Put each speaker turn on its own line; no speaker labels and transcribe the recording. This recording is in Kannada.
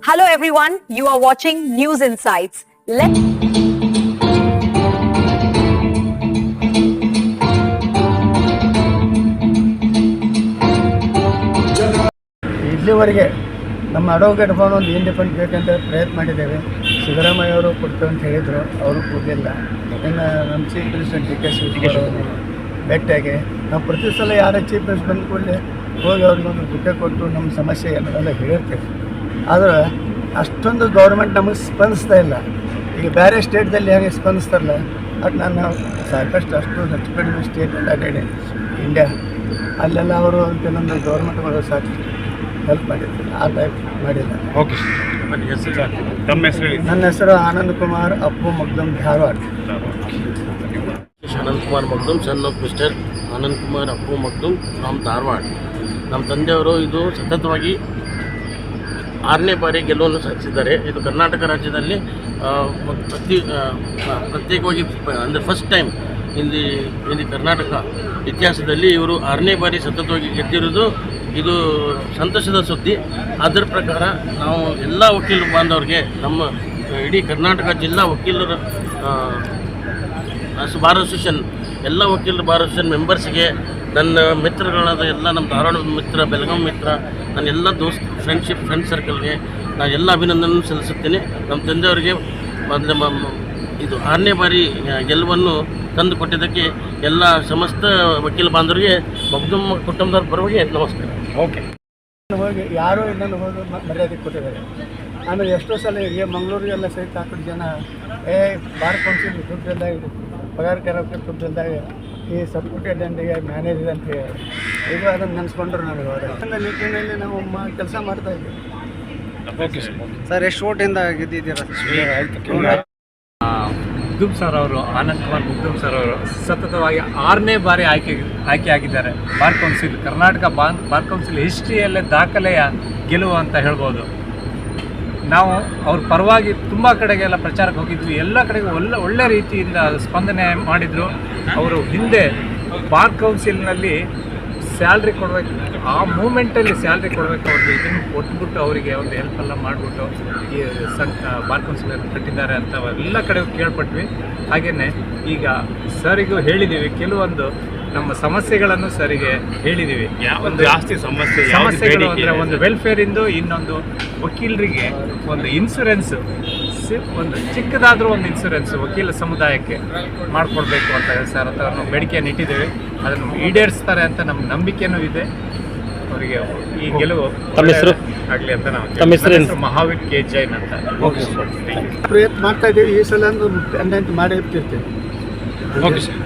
Hello everyone, you are watching News Insights.
ಇಲ್ಲಿವರೆಗೆ ನಮ್ಮ ಅಡ್ವೊಕೇಟ್ ಭವನ ಒಂದು ಇಂಡಿಪೆಂಡೆಂಟ್ ಬೇಕಂತ ಪ್ರಯತ್ನ ಮಾಡಿದ್ದೇವೆ. ಸಿದ್ದರಾಮಯ್ಯ ಅವರು ಕೊಡ್ತೇವೆ ಅಂತ ಹೇಳಿದರು, ಅವರು ಕೊಡಲಿಲ್ಲ. ಇನ್ನು ನಮ್ಮ chief minister D K Shivakumar ಭೇಟಿಯಾಗಿ ನಾವು ಪ್ರತಿ ಸಲ ಯಾರೇ ಚೀಫ್ ಮಿನಿಸ್ಟರ್ ಬಂದ ಕೂಡಲೇ ಹೋಗಿ ಅವ್ರಿಗೊಂದು ಬುಕ್ಕೆ ಕೊಟ್ಟು ನಮ್ಮ ಸಮಸ್ಯೆ ಎಲ್ಲ ಹೇಳಿರ್ತೇವೆ. ಆದರೆ ಅಷ್ಟೊಂದು ಗೌರ್ಮೆಂಟ್ ನಮಗೆ ಸ್ಪಂದಿಸ್ತಾ ಇಲ್ಲ. ಈಗ ಬೇರೆ ಸ್ಟೇಟ್ದಲ್ಲಿ ಹೇಗೆ ಸ್ಪಂದಿಸ್ತಾರಲ್ಲ ಅದು ನಾನು ಸಾಕಷ್ಟು ಹೆಚ್ಚು ಕಡಿಮೆ ಸ್ಟೇಟ್ ಅಡ್ಡಾಡಿ ಇಂಡಿಯಾ ಅಲ್ಲೆಲ್ಲ ಅವರು ಕೆಲವೊಂದು ಗೌರ್ಮೆಂಟ್ಗಳು ಸಾಕು ಹೆಲ್ಪ್ ಮಾಡಿರ್ತಾರೆ, ಆ ಟೈಪ್ ಮಾಡಿಲ್ಲ.
ಓಕೆ, ತಮ್ಮ ಹೆಸರು ಹೇಳಿ.
ನನ್ನ ಹೆಸರು Anand Kumar Appu Magdum, Dharwad.
Anand Kumar Magdum, son of mister Anand Kumar Appu Magdum from Dharwad. ನಮ್ಮ ತಂದೆಯವರು ಇದು ಸತತವಾಗಿ 6ನೇ ಬಾರಿ ಗೆಲುವನ್ನು ಸಾಧಿಸಿದ್ದಾರೆ. ಇದು ಕರ್ನಾಟಕ ರಾಜ್ಯದಲ್ಲಿ ಪ್ರತ್ಯೇಕವಾಗಿ ಅಂದರೆ ಫಸ್ಟ್ ಟೈಮ್ ಇಲ್ಲಿ ಕರ್ನಾಟಕ ಇತಿಹಾಸದಲ್ಲಿ ಇವರು 6ನೇ ಬಾರಿ ಸತತವಾಗಿ ಗೆದ್ದಿರೋದು ಇದು ಸಂತೋಷದ ಸುದ್ದಿ. ಅದರ ಪ್ರಕಾರ ನಾವು ಎಲ್ಲ ವಕೀಲ ಬಾಂಧವರಿಗೆ, ನಮ್ಮ ಇಡೀ ಕರ್ನಾಟಕ ಜಿಲ್ಲಾ ವಕೀಲರ ಬಾರ್ ಅಸೋಸಿಯೇಷನ್, ಎಲ್ಲ ವಕೀಲರ ಬಾರ್ ಅಸೋಸಿಯೇಷನ್ ಮೆಂಬರ್ಸ್ಗೆ, ನನ್ನ ಮಿತ್ರಗಳಾದ ಎಲ್ಲ ನಮ್ಮ ಧಾರವಾಡ ಮಿತ್ರ, ಬೆಳಗಾವಿ ಮಿತ್ರ, ನನ್ನ ಎಲ್ಲ ಫ್ರೆಂಡ್ ಸರ್ಕಲ್ಗೆ ನಾನು ಎಲ್ಲ ಅಭಿನಂದನೆ ಸಲ್ಲಿಸುತ್ತೇನೆ. ನಮ್ಮ ತಂದೆಯವರಿಗೆ ಇದು 6ನೇ ಬಾರಿ ಗೆಲುವನ್ನು ತಂದು ಕೊಟ್ಟಿದ್ದಕ್ಕೆ ಎಲ್ಲ ಸಮಸ್ತ ವಕೀಲ ಬಾಂಧವರಿಗೆ ಮಗ್ದಮ್ ಕುಟುಂಬದವ್ರ ಪರವಾಗಿ ನಮಸ್ಕಾರ.
ಓಕೆ,
ಹೋಗಿ ಯಾರೂ ಇದನ್ನು ಹೋಗಿ ಮರ್ಯಾದೆ ಕೊಟ್ಟಿದ್ದಾರೆ. ಆಮೇಲೆ ಎಷ್ಟೋ ಸಲ ಈಗ ಮಂಗಳೂರಿಗೆಲ್ಲ ಸಹಿತ ಹಾಕಿದ ಜನ ಬಾರ್ ಕೌನ್ಸಿಲ್ ದುಡ್ಡಿಲ್ದಾಗ, ಪಗಾರ ದುಡ್ಡಿಲ್ದಾಗ ಈ ಸಬ್ಕೂಟಿ ಅಟೆಂಡಿಗೆ ಮ್ಯಾನೇಜರ್ ಅಂತ ಹೇಳಿ ಈಗ ಅದನ್ನು ನೆನೆಸ್ಕೊಂಡ್ರು ನನಗೆ ಅವರ ನಿಟ್ಟಿನಲ್ಲಿ ನಾವು ಕೆಲಸ ಮಾಡ್ತಾ ಇದ್ದೀವಿ.
ಓಕೆ
ಸರ್, ಎಷ್ಟು ಓಟಿಂದ ಗೆದ್ದಿದ್ದೀರಾ?
ಮುಗ್ದಮ್ ಸರ್ ಅವರು, ಆನಂದ್ ಕುಮಾರ್ ಮುಗ್ದಮ್ ಸರ್ ಅವರು ಸತತವಾಗಿ 6ನೇ ಬಾರಿ ಆಯ್ಕೆಯಾಗಿದ್ದಾರೆ. Bar council, Karnataka bar council ಹಿಸ್ಟ್ರಿಯಲ್ಲೇ ದಾಖಲೆಯ ಗೆಲುವು ಅಂತ ಹೇಳ್ಬೋದು. ನಾವು ಅವ್ರ ಪರವಾಗಿ ತುಂಬ ಕಡೆಗೆಲ್ಲ ಪ್ರಚಾರಕ್ಕೆ ಹೋಗಿದ್ವಿ. ಎಲ್ಲ ಕಡೆಗೂ ಒಳ್ಳೆ ರೀತಿಯಿಂದ ಸ್ಪಂದನೆ ಮಾಡಿದರು. ಅವರು ಹಿಂದೆ ಬಾರ್ ಕೌನ್ಸಿಲ್ನಲ್ಲಿ ಸ್ಯಾಲ್ರಿ ಕೊಡಬೇಕು, ಆ ಮೂಮೆಂಟಲ್ಲಿ ಸ್ಯಾಲ್ರಿ ಕೊಡಬೇಕು, ಅವ್ರಿಗೆ ಇದನ್ನು ಕೊಟ್ಬಿಟ್ಟು ಅವರಿಗೆ ಒಂದು ಹೆಲ್ಪೆಲ್ಲ ಮಾಡಿಬಿಟ್ಟು ಈ ಬಾರ್ ಕೌನ್ಸಿಲನ್ನು ಕಟ್ಟಿದ್ದಾರೆ ಅಂತ ಎಲ್ಲ ಕಡೆಗೂ ಕೇಳ್ಪಟ್ವಿ. ಹಾಗೆಯೇ ಈಗ ಸರಿಗೂ ಹೇಳಿದ್ದೀವಿ, ಕೆಲವೊಂದು ನಮ್ಮ ಸಮಸ್ಯೆಗಳನ್ನು ಸರಿಗೆ ಹೇಳಿದ್ದೀವಿ.
ಒಂದು ಜಾಸ್ತಿ
ಸಮಸ್ಯೆಗಳು ಅಂದರೆ ಒಂದು ವೆಲ್ಫೇರಿಂದು, ಇನ್ನೊಂದು ವಕೀಲರಿಗೆ ಒಂದು ಇನ್ಶೂರೆನ್ಸು, ಒಂದು ಚಿಕ್ಕದಾದರೂ ಒಂದು ಇನ್ಶೂರೆನ್ಸ್ ವಕೀಲ ಸಮುದಾಯಕ್ಕೆ ಮಾಡಿಕೊಡ್ಬೇಕು ಅಂತ ಹೇಳಿ ಸರ್ ಅಂತ ನಾವು ಬೇಡಿಕೆಯನ್ನು ಇಟ್ಟಿದ್ದೇವೆ. ಅದನ್ನು ಈಡೇರಿಸ್ತಾರೆ ಅಂತ ನಮ್ಮ ನಂಬಿಕೆಯೂ ಇದೆ. ಅವರಿಗೆ ಈ ಗೆಲುವು ಆಗಲಿ ಅಂತ ನಾವು ಮಹಾವೀರ್ ಕೆ ಜೈನ್ ಅಂತ
ಪ್ರಯತ್ನ ಮಾಡ್ತಾ ಇದ್ದೀವಿ. ಈ ಸಲ ಒಂದು ಮಾಡೇ ಇರ್ತಿರ್ತೀವಿ.
Okay sir.